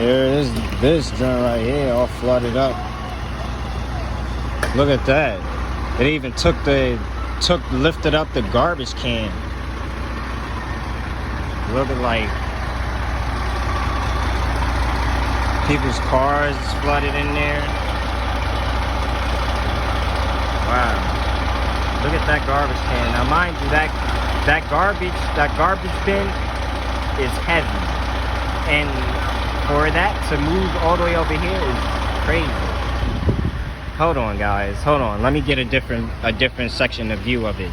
Here is this joint right here, all flooded up. Look at that. It even lifted up the garbage can. Look at like people's cars flooded in there. Wow. Look at that garbage can. Now mind you, that garbage bin is heavy. And for that to move all the way over here is crazy. Hold on guys, hold on. Let me get a different section of view of it.